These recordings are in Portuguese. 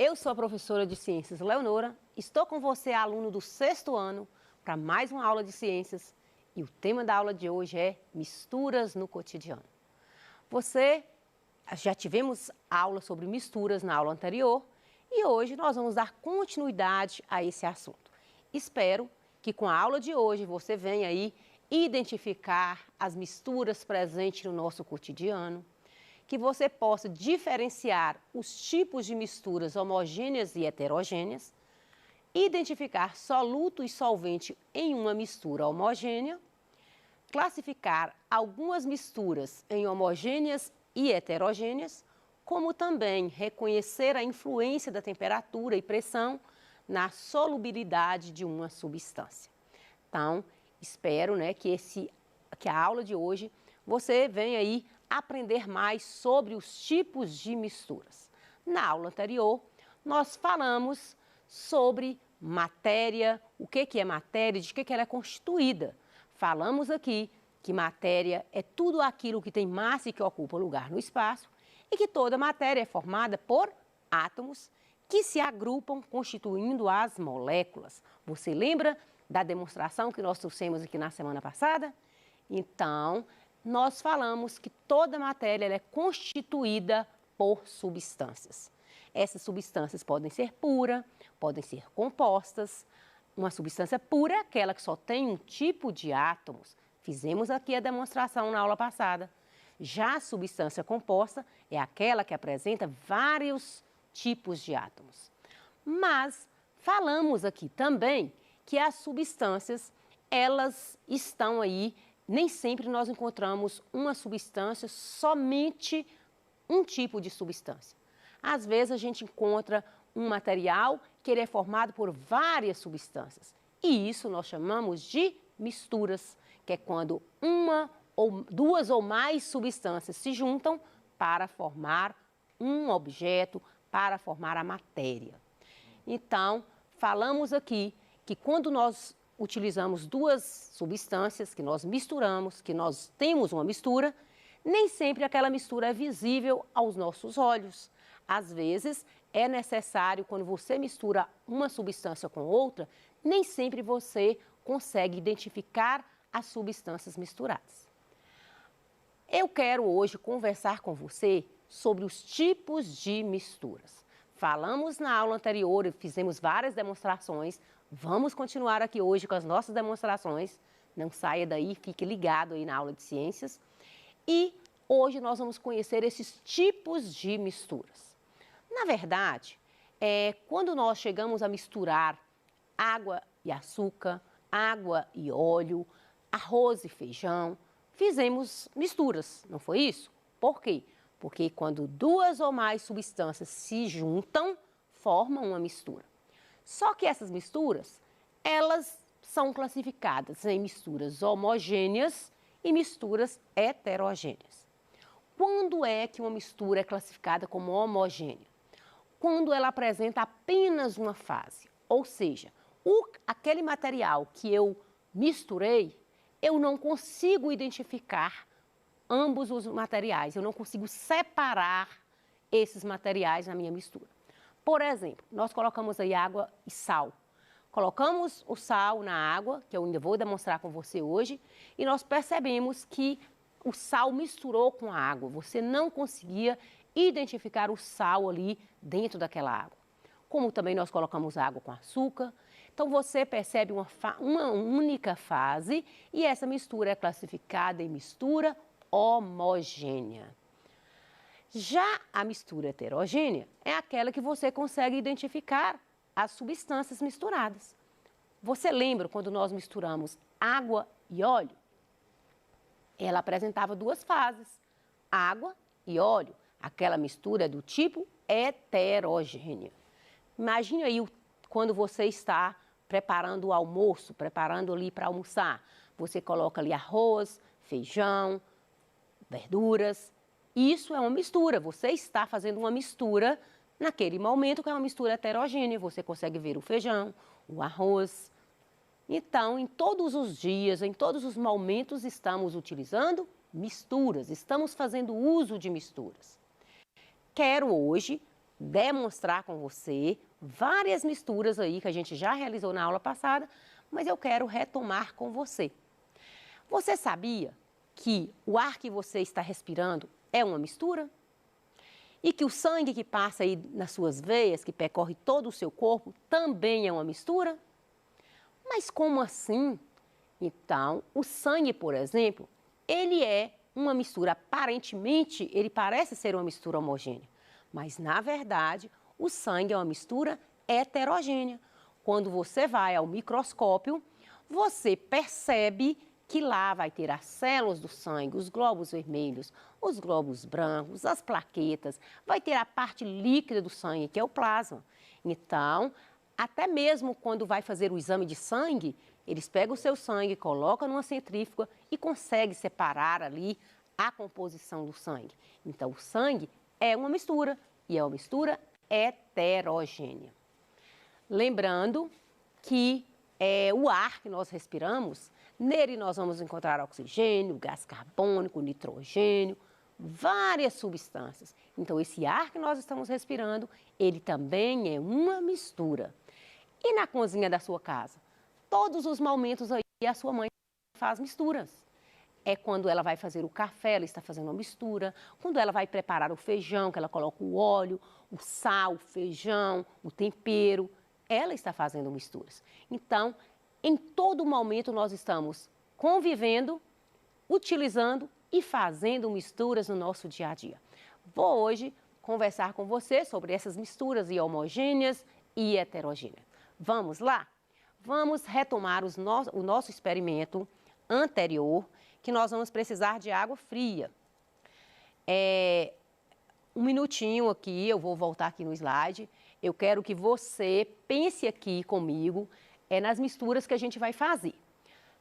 Eu sou a professora de Ciências Leonora, estou com você, aluno do 6º ano, para mais uma aula de ciências e o tema da aula de hoje é misturas no cotidiano. Já tivemos aula sobre misturas na aula anterior e hoje nós vamos dar continuidade a esse assunto. Espero que com a aula de hoje você venha aí identificar as misturas presentes no nosso cotidiano, que você possa diferenciar os tipos de misturas homogêneas e heterogêneas, identificar soluto e solvente em uma mistura homogênea, classificar algumas misturas em homogêneas e heterogêneas, como também reconhecer a influência da temperatura e pressão na solubilidade de uma substância. Então, espero, que a aula de hoje você venha aí aprender mais sobre os tipos de misturas. Na aula anterior, nós falamos sobre matéria, o que é matéria, de que ela é constituída. Falamos aqui que matéria é tudo aquilo que tem massa e que ocupa lugar no espaço e que toda matéria é formada por átomos que se agrupam constituindo as moléculas. Você lembra da demonstração que nós trouxemos aqui na semana passada? Então, nós falamos que toda matéria ela é constituída por substâncias. Essas substâncias podem ser puras, podem ser compostas. Uma substância pura é aquela que só tem um tipo de átomos. Fizemos aqui a demonstração na aula passada. Já a substância composta é aquela que apresenta vários tipos de átomos. Mas falamos aqui também que as substâncias, elas estão aí. Nem sempre nós encontramos uma substância, somente um tipo de substância. Às vezes a gente encontra um material que ele é formado por várias substâncias. E isso nós chamamos de misturas, que é quando duas ou mais substâncias se juntam para formar um objeto, para formar a matéria. Então, falamos aqui que quando nós utilizamos duas substâncias, que nós misturamos, que nós temos uma mistura, nem sempre aquela mistura é visível aos nossos olhos. Às vezes, é necessário, quando você mistura uma substância com outra, nem sempre você consegue identificar as substâncias misturadas. Eu quero hoje conversar com você sobre os tipos de misturas. Falamos na aula anterior e fizemos várias demonstrações. Vamos continuar aqui hoje com as nossas demonstrações. Não saia daí, fique ligado aí na aula de ciências. E hoje nós vamos conhecer esses tipos de misturas. Na verdade, quando nós chegamos a misturar água e açúcar, água e óleo, arroz e feijão, fizemos misturas, não foi isso? Por quê? Porque quando duas ou mais substâncias se juntam, formam uma mistura. Só que essas misturas, elas são classificadas em misturas homogêneas e misturas heterogêneas. Quando é que uma mistura é classificada como homogênea? Quando ela apresenta apenas uma fase, ou seja, aquele material que eu misturei, eu não consigo identificar ambos os materiais, eu não consigo separar esses materiais na minha mistura. Por exemplo, nós colocamos aí água e sal. Colocamos o sal na água, que eu ainda vou demonstrar com você hoje, e nós percebemos que o sal misturou com a água. Você não conseguia identificar o sal ali dentro daquela água. Como também nós colocamos água com açúcar. Então você percebe uma única fase e essa mistura é classificada em mistura homogênea. Já a mistura heterogênea é aquela que você consegue identificar as substâncias misturadas. Você lembra quando nós misturamos água e óleo? Ela apresentava duas fases, água e óleo. Aquela mistura é do tipo heterogênea. Imagine aí quando você está preparando o almoço, preparando ali para almoçar. Você coloca ali arroz, feijão, verduras. Isso é uma mistura. Você está fazendo uma mistura naquele momento que é uma mistura heterogênea. Você consegue ver o feijão, o arroz. Então, em todos os dias, em todos os momentos, estamos utilizando misturas. Estamos fazendo uso de misturas. Quero hoje demonstrar com você várias misturas aí que a gente já realizou na aula passada, mas eu quero retomar com você. Você sabia que o ar que você está respirando é uma mistura? E que o sangue que passa aí nas suas veias, que percorre todo o seu corpo, também é uma mistura? Mas como assim? Então, o sangue, por exemplo, ele é uma mistura. Aparentemente, ele parece ser uma mistura homogênea. Mas, na verdade, o sangue é uma mistura heterogênea. Quando você vai ao microscópio, você percebe que lá vai ter as células do sangue, os glóbulos vermelhos, os glóbulos brancos, as plaquetas, vai ter a parte líquida do sangue, que é o plasma. Então, até mesmo quando vai fazer o exame de sangue, eles pegam o seu sangue, colocam numa centrífuga e conseguem separar ali a composição do sangue. Então, o sangue é uma mistura e é uma mistura heterogênea. Lembrando que o ar que nós respiramos, nele nós vamos encontrar oxigênio, gás carbônico, nitrogênio, várias substâncias. Então, esse ar que nós estamos respirando, ele também é uma mistura. E na cozinha da sua casa? Todos os momentos aí a sua mãe faz misturas. É quando ela vai fazer o café, ela está fazendo uma mistura. Quando ela vai preparar o feijão, que ela coloca o óleo, o sal, o feijão, o tempero, ela está fazendo misturas. Então, em todo momento nós estamos convivendo, utilizando e fazendo misturas no nosso dia a dia. Vou hoje conversar com você sobre essas misturas homogêneas e heterogêneas. Vamos lá? Vamos retomar o nosso experimento anterior, que nós vamos precisar de água fria. Um minutinho aqui, eu vou voltar aqui no slide. Eu quero que você pense aqui comigo nas misturas que a gente vai fazer.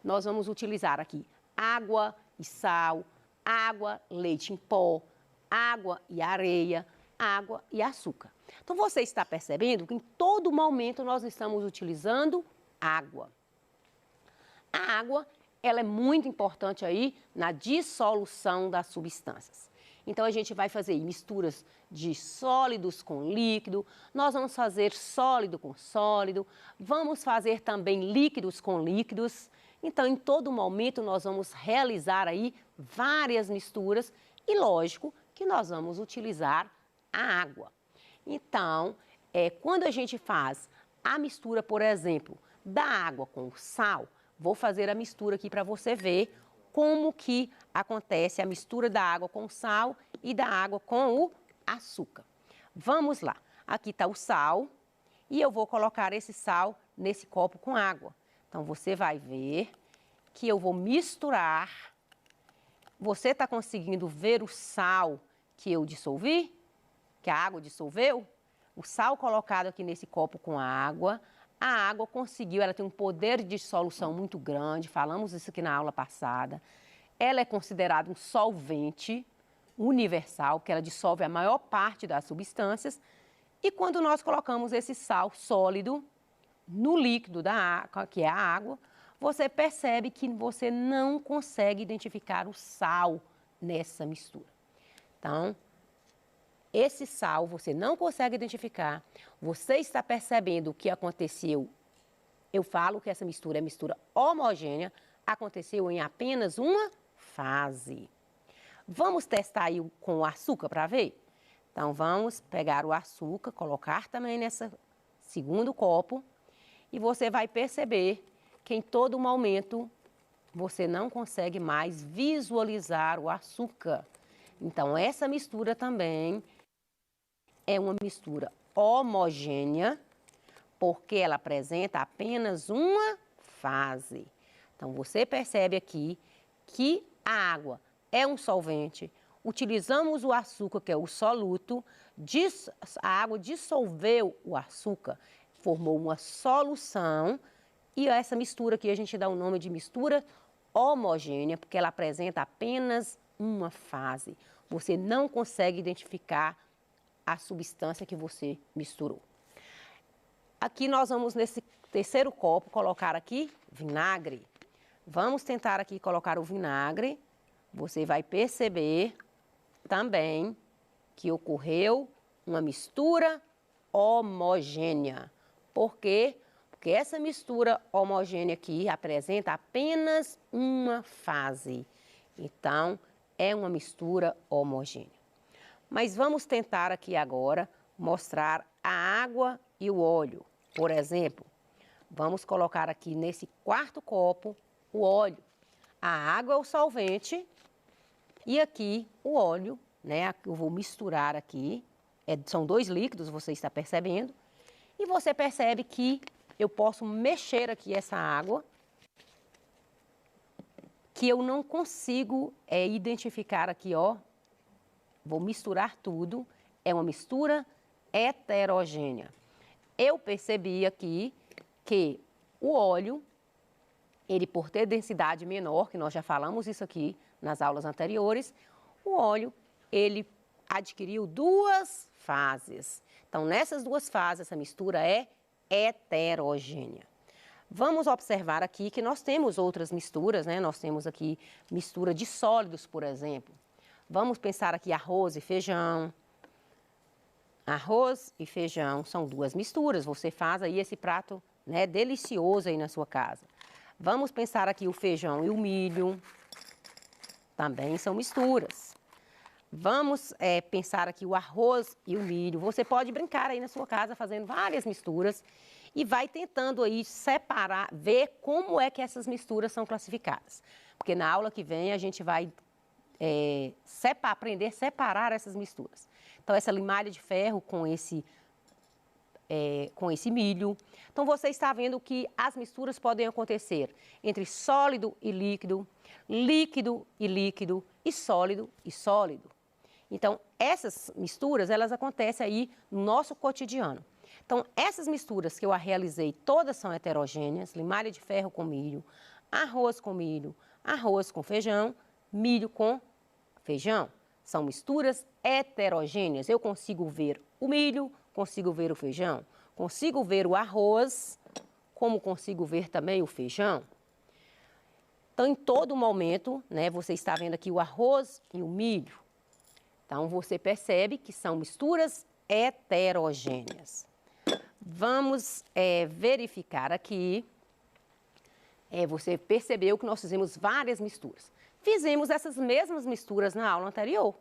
Nós vamos utilizar aqui água e sal, água, leite em pó, água e areia, água e açúcar. Então, você está percebendo que em todo momento nós estamos utilizando água. A água, ela é muito importante aí na dissolução das substâncias. Então, a gente vai fazer misturas de sólidos com líquido, nós vamos fazer sólido com sólido, vamos fazer também líquidos com líquidos. Então, em todo momento, nós vamos realizar aí várias misturas e, lógico, que nós vamos utilizar a água. Então, quando a gente faz a mistura, por exemplo, da água com o sal, vou fazer a mistura aqui para você ver como que acontece a mistura da água com o sal e da água com o açúcar. Vamos lá. Aqui está o sal e eu vou colocar esse sal nesse copo com água. Então, você vai ver que eu vou misturar. Você está conseguindo ver o sal que eu dissolvi? Que a água dissolveu? O sal colocado aqui nesse copo com a água conseguiu, ela tem um poder de dissolução muito grande, falamos isso aqui na aula passada. Ela é considerada um solvente universal, porque ela dissolve a maior parte das substâncias. E quando nós colocamos esse sal sólido no líquido da água, que é a água, você percebe que você não consegue identificar o sal nessa mistura. Então, esse sal você não consegue identificar, você está percebendo o que aconteceu. Eu falo que essa mistura é mistura homogênea, aconteceu em apenas uma fase. Vamos testar aí com o açúcar para ver? Então, vamos pegar o açúcar, colocar também nesse segundo copo e você vai perceber que em todo momento você não consegue mais visualizar o açúcar. Então, essa mistura também é uma mistura homogênea, porque ela apresenta apenas uma fase. Então, você percebe aqui que a água é um solvente, utilizamos o açúcar, que é o soluto, a água dissolveu o açúcar, formou uma solução, e essa mistura aqui a gente dá o nome de mistura homogênea, porque ela apresenta apenas uma fase. Você não consegue identificar a substância que você misturou. Aqui nós vamos, nesse terceiro copo, colocar aqui vinagre. Vamos tentar aqui colocar o vinagre. Você vai perceber também que ocorreu uma mistura homogênea. Por quê? Porque essa mistura homogênea aqui apresenta apenas uma fase. Então, é uma mistura homogênea. Mas vamos tentar aqui agora mostrar a água e o óleo. Por exemplo, vamos colocar aqui nesse quarto copo o óleo. A água é o solvente e aqui o óleo, né? Eu vou misturar aqui. São dois líquidos, você está percebendo. E você percebe que eu posso mexer aqui essa água, que eu não consigo identificar aqui, ó. Vou misturar tudo. É uma mistura heterogênea. Eu percebi aqui que o óleo, ele por ter densidade menor, que nós já falamos isso aqui nas aulas anteriores, o óleo, ele adquiriu duas fases. Então, nessas duas fases, essa mistura é heterogênea. Vamos observar aqui que nós temos outras misturas, né? Nós temos aqui mistura de sólidos, por exemplo. Vamos pensar aqui arroz e feijão. Arroz e feijão são duas misturas. Você faz aí esse prato, né, delicioso aí na sua casa. Vamos pensar aqui o feijão e o milho. Também são misturas. Vamos pensar aqui o arroz e o milho. Você pode brincar aí na sua casa fazendo várias misturas e vai tentando aí separar, ver como é que essas misturas são classificadas. Porque na aula que vem a gente vai aprender a separar essas misturas. Então, essa limalha de ferro com esse milho. Então, você está vendo que as misturas podem acontecer entre sólido e líquido, líquido e líquido e sólido e sólido. Então, essas misturas, elas acontecem aí no nosso cotidiano. Então, essas misturas que eu realizei, todas são heterogêneas, limalha de ferro com milho, arroz com milho, arroz com feijão, milho com feijão. São misturas heterogêneas. Eu consigo ver o milho, consigo ver o feijão, consigo ver o arroz, como consigo ver também o feijão. Então, em todo momento, né, você está vendo aqui o arroz e o milho. Então, você percebe que são misturas heterogêneas. Vamos verificar aqui. Você percebeu que nós fizemos várias misturas. Fizemos essas mesmas misturas na aula anterior.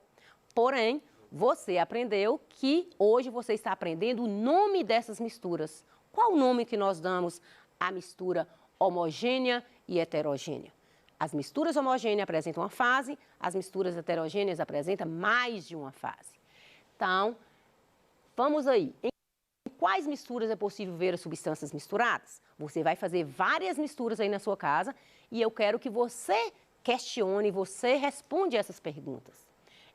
Porém, você aprendeu que hoje você está aprendendo o nome dessas misturas. Qual o nome que nós damos à mistura homogênea e heterogênea? As misturas homogêneas apresentam uma fase, as misturas heterogêneas apresentam mais de uma fase. Então, vamos aí. Em quais misturas é possível ver as substâncias misturadas? Você vai fazer várias misturas aí na sua casa e eu quero que você questione, você responde essas perguntas.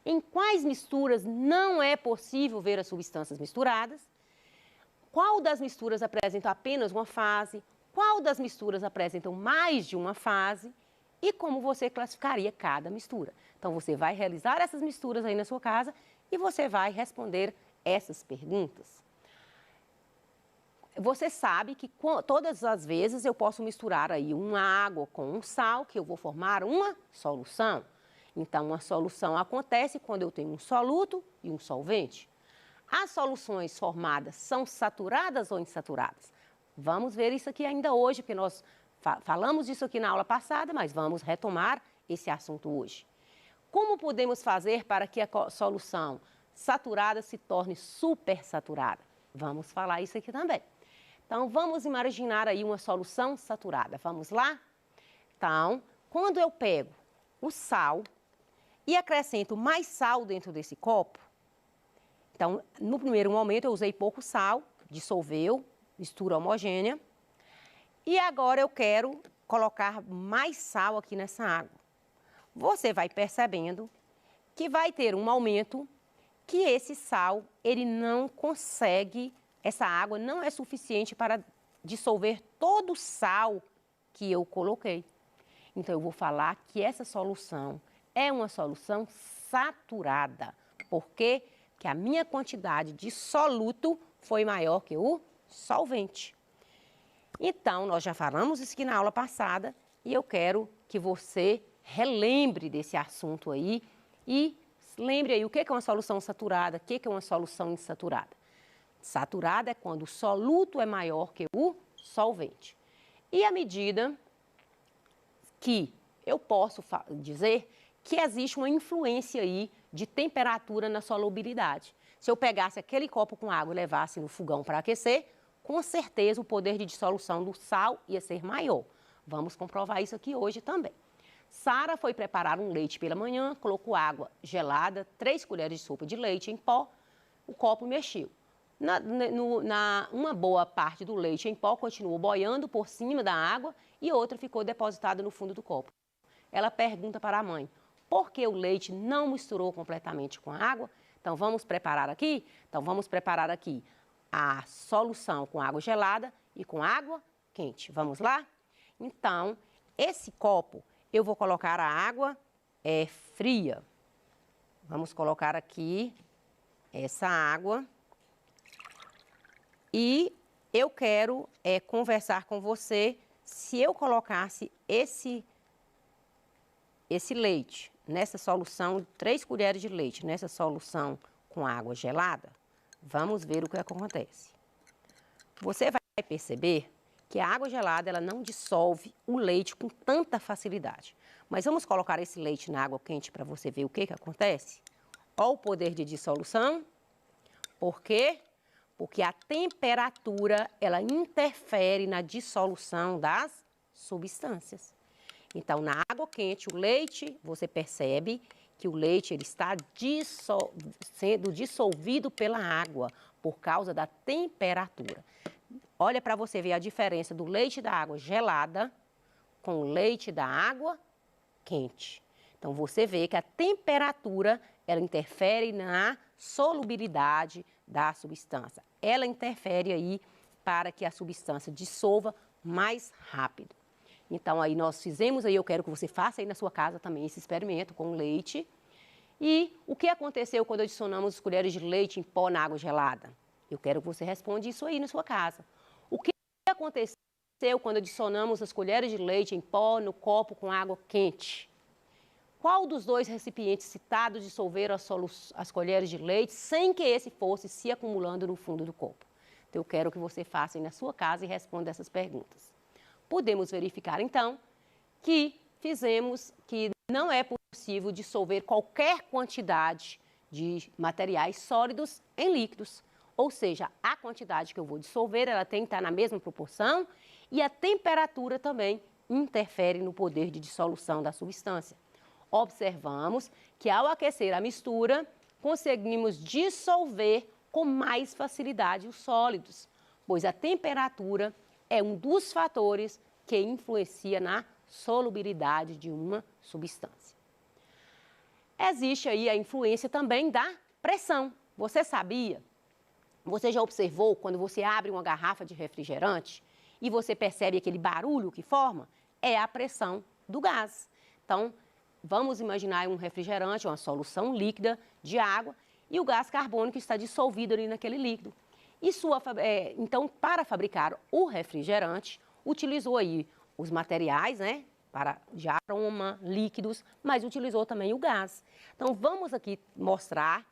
Em quais misturas não é possível ver as substâncias misturadas? Qual das misturas apresenta apenas uma fase? Qual das misturas apresentam mais de uma fase? E como você classificaria cada mistura? Então, você vai realizar essas misturas aí na sua casa e você vai responder essas perguntas. Você sabe que todas as vezes eu posso misturar aí uma água com um sal, que eu vou formar uma solução. Então, uma solução acontece quando eu tenho um soluto e um solvente. As soluções formadas são saturadas ou insaturadas? Vamos ver isso aqui ainda hoje, porque nós falamos disso aqui na aula passada, mas vamos retomar esse assunto hoje. Como podemos fazer para que a solução saturada se torne supersaturada? Vamos falar isso aqui também. Então, vamos imaginar aí uma solução saturada. Vamos lá? Então, quando eu pego o sal e acrescento mais sal dentro desse copo, então, no primeiro momento eu usei pouco sal, dissolveu, mistura homogênea, e agora eu quero colocar mais sal aqui nessa água. Você vai percebendo que vai ter um aumento, que esse sal, ele não consegue, essa água não é suficiente para dissolver todo o sal que eu coloquei. Então, eu vou falar que essa solução é uma solução saturada. Por quê? Porque a minha quantidade de soluto foi maior que o solvente. Então, nós já falamos isso aqui na aula passada e eu quero que você relembre desse assunto aí e Lembre aí, o que é uma solução saturada? O que é uma solução insaturada? Saturada é quando o soluto é maior que o solvente. E à medida que eu posso dizer que existe uma influência aí de temperatura na solubilidade. Se eu pegasse aquele copo com água e levasse no fogão para aquecer, com certeza o poder de dissolução do sal ia ser maior. Vamos comprovar isso aqui hoje também. Sara foi preparar um leite pela manhã, colocou água gelada, 3 colheres de sopa de leite em pó, o copo mexeu. Uma boa parte do leite em pó continuou boiando por cima da água e outra ficou depositada no fundo do copo. Ela pergunta para a mãe, por que o leite não misturou completamente com a água? Então, vamos preparar aqui? Então, vamos preparar aqui a solução com água gelada e com água quente. Vamos lá? Então, esse copo, eu vou colocar a água fria. Vamos colocar aqui essa água. E eu quero conversar com você, se eu colocasse esse leite nessa solução, 3 colheres de leite nessa solução com água gelada, vamos ver o que acontece. Você vai perceber que a água gelada ela não dissolve o leite com tanta facilidade. Mas vamos colocar esse leite na água quente para você ver o que acontece? Olha o poder de dissolução. Por quê? Porque a temperatura ela interfere na dissolução das substâncias. Então, na água quente, o leite, você percebe que o leite ele está sendo dissolvido pela água por causa da temperatura. Olha para você ver a diferença do leite da água gelada com o leite da água quente. Então, você vê que a temperatura ela interfere na solubilidade da substância. Ela interfere aí para que a substância dissolva mais rápido. Então, aí nós fizemos, aí eu quero que você faça aí na sua casa também esse experimento com leite. E o que aconteceu quando adicionamos as colheres de leite em pó na água gelada? Eu quero que você responda isso aí na sua casa. O que aconteceu quando adicionamos as colheres de leite em pó no copo com água quente? Qual dos dois recipientes citados dissolveram as colheres de leite sem que esse fosse se acumulando no fundo do copo? Então, eu quero que você faça aí na sua casa e responda essas perguntas. Podemos verificar, então, que não é possível dissolver qualquer quantidade de materiais sólidos em líquidos. Ou seja, a quantidade que eu vou dissolver, ela tem que estar na mesma proporção e a temperatura também interfere no poder de dissolução da substância. Observamos que ao aquecer a mistura, conseguimos dissolver com mais facilidade os sólidos, pois a temperatura é um dos fatores que influencia na solubilidade de uma substância. Existe aí a influência também da pressão. Você sabia? Você já observou quando você abre uma garrafa de refrigerante e você percebe aquele barulho que forma? É a pressão do gás. Então, vamos imaginar um refrigerante, uma solução líquida de água e o gás carbônico está dissolvido ali naquele líquido. Então, para fabricar o refrigerante, utilizou aí os materiais, né, de aroma, líquidos, mas utilizou também o gás. Então, vamos aqui mostrar,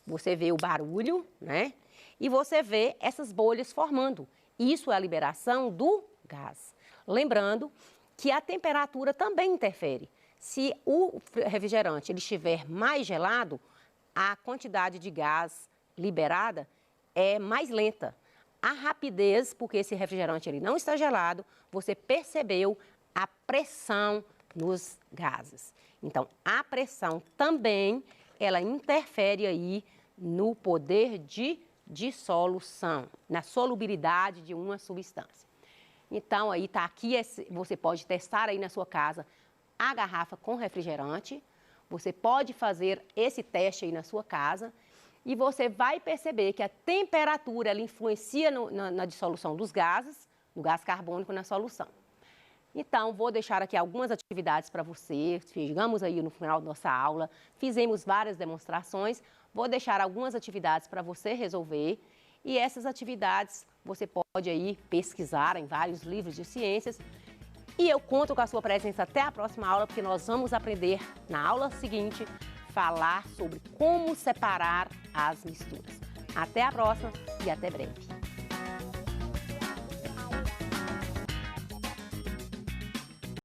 você vê o barulho, né, e você vê essas bolhas formando. Isso é a liberação do gás. Lembrando que a temperatura também interfere. Se o refrigerante ele estiver mais gelado, a quantidade de gás liberada é mais lenta. A rapidez, porque esse refrigerante ele não está gelado, você percebeu a pressão nos gases. Então, a pressão também, ela interfere aí no poder de dissolução, na solubilidade de uma substância. Então, aí está aqui, você pode testar aí na sua casa a garrafa com refrigerante. Você pode fazer esse teste aí na sua casa e você vai perceber que a temperatura ela influencia na dissolução dos gases, no gás carbônico na solução. Então, vou deixar aqui algumas atividades para você. Chegamos aí no final da nossa aula, fizemos várias demonstrações. Vou deixar algumas atividades para você resolver e essas atividades você pode aí pesquisar em vários livros de ciências. E eu conto com a sua presença até a próxima aula, porque nós vamos aprender na aula seguinte falar sobre como separar as misturas. Até a próxima e até breve.